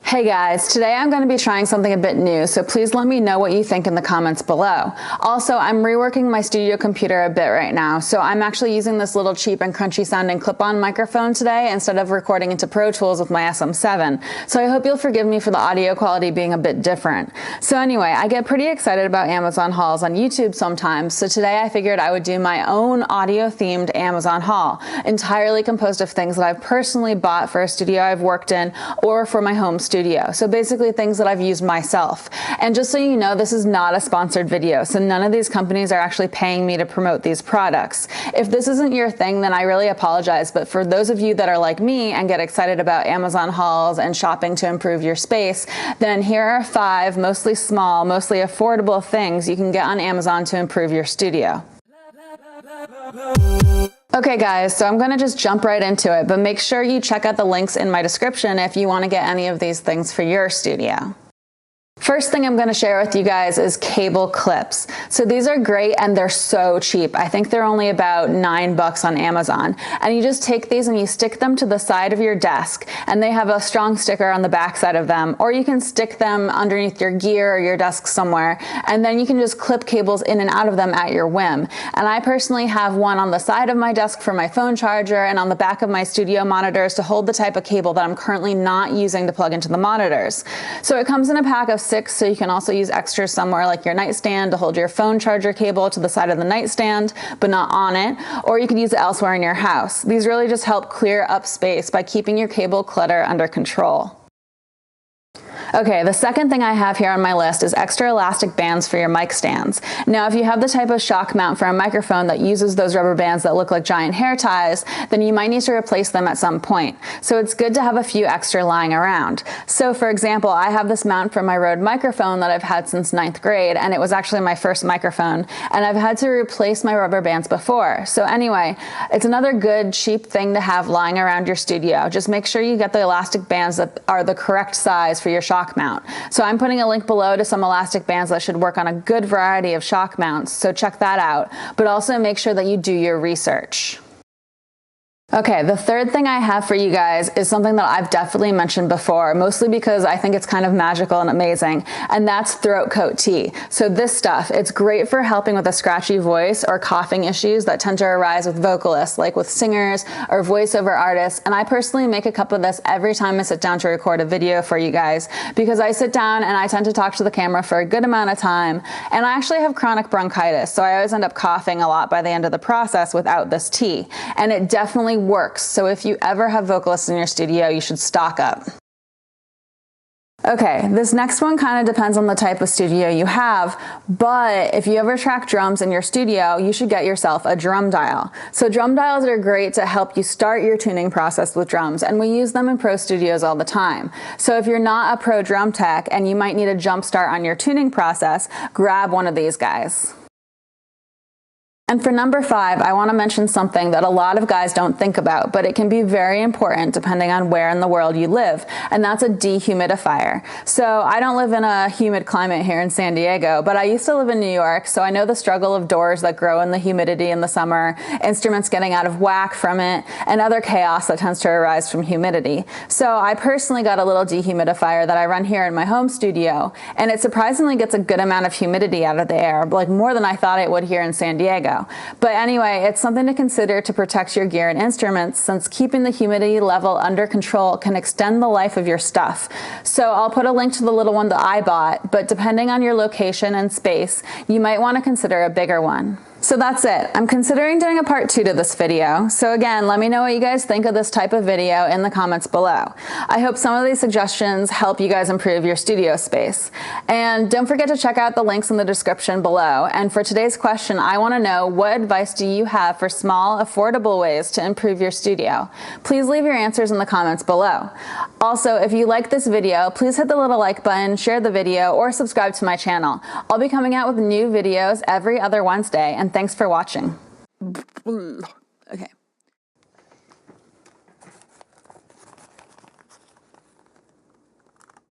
Hey guys, today I'm going to be trying something a bit new, so please let me know what you think in the comments below. Also, I'm reworking my studio computer a bit right now, so I'm actually using this little cheap and crunchy sounding clip-on microphone today instead of recording into Pro Tools with my SM7. So I hope you'll forgive me for the audio quality being a bit different. So anyway, I get pretty excited about Amazon hauls on YouTube sometimes, so today I figured I would do my own audio-themed Amazon haul, entirely composed of things that I've personally bought for a studio I've worked in or for my home studio. So basically things that I've used myself. And just so you know, this is not a sponsored video, so none of these companies are actually paying me to promote these products. If this isn't your thing, then I really apologize, but for those of you that are like me and get excited about Amazon hauls and shopping to improve your space, then here are 5 mostly small, mostly affordable things you can get on Amazon to improve your studio. Okay guys, so I'm gonna just jump right into it, but make sure you check out the links in my description if you want to get any of these things for your studio. First thing I'm going to share with you guys is cable clips. So these are great and they're so cheap. I think they're only about $9 on Amazon. And you just take these and you stick them to the side of your desk, and they have a strong sticker on the back side of them, or you can stick them underneath your gear or your desk somewhere, and then you can just clip cables in and out of them at your whim. And I personally have one on the side of my desk for my phone charger and on the back of my studio monitors to hold the type of cable that I'm currently not using to plug into the monitors. So it comes in a pack of 6, so you can also use extras somewhere like your nightstand to hold your phone charger cable to the side of the nightstand, but not on it, or you could use it elsewhere in your house. These really just help clear up space by keeping your cable clutter under control. Okay, the second thing I have here on my list is extra elastic bands for your mic stands. Now, if you have the type of shock mount for a microphone that uses those rubber bands that look like giant hair ties, then you might need to replace them at some point. So it's good to have a few extra lying around. So for example, I have this mount for my Rode microphone that I've had since 9th grade, and it was actually my first microphone, and I've had to replace my rubber bands before. So anyway, it's another good, cheap thing to have lying around your studio. Just make sure you get the elastic bands that are the correct size for your shock mount. So I'm putting a link below to some elastic bands that should work on a good variety of shock mounts, so check that out, but also make sure that you do your research. Okay, the third thing I have for you guys is something that I've definitely mentioned before, mostly because I think it's kind of magical and amazing, and that's throat coat tea. So this stuff, it's great for helping with a scratchy voice or coughing issues that tend to arise with vocalists, like with singers or voiceover artists, and I personally make a cup of this every time I sit down to record a video for you guys, because I sit down and I tend to talk to the camera for a good amount of time, and I actually have chronic bronchitis, so I always end up coughing a lot by the end of the process without this tea, and it definitely works. So if you ever have vocalists in your studio, you should stock up. Okay, this next one kind of depends on the type of studio you have, but if you ever track drums in your studio, you should get yourself a drum dial. So drum dials are great to help you start your tuning process with drums, and we use them in pro studios all the time. So if you're not a pro drum tech and you might need a jump start on your tuning process, grab one of these guys. And for number 5, I want to mention something that a lot of guys don't think about, but it can be very important depending on where in the world you live, and that's a dehumidifier. So I don't live in a humid climate here in San Diego, but I used to live in New York, so I know the struggle of doors that grow in the humidity in the summer, instruments getting out of whack from it, and other chaos that tends to arise from humidity. So I personally got a little dehumidifier that I run here in my home studio, and it surprisingly gets a good amount of humidity out of the air, like more than I thought it would here in San Diego. But anyway, it's something to consider to protect your gear and instruments, since keeping the humidity level under control can extend the life of your stuff. So I'll put a link to the little one that I bought, but depending on your location and space, you might want to consider a bigger one. So that's it. I'm considering doing a part 2 to this video. So again, let me know what you guys think of this type of video in the comments below. I hope some of these suggestions help you guys improve your studio space. And don't forget to check out the links in the description below. And for today's question, I want to know, what advice do you have for small, affordable ways to improve your studio? Please leave your answers in the comments below. Also, if you like this video, please hit the little like button, share the video, or subscribe to my channel. I'll be coming out with new videos every other Wednesday, and thanks for watching.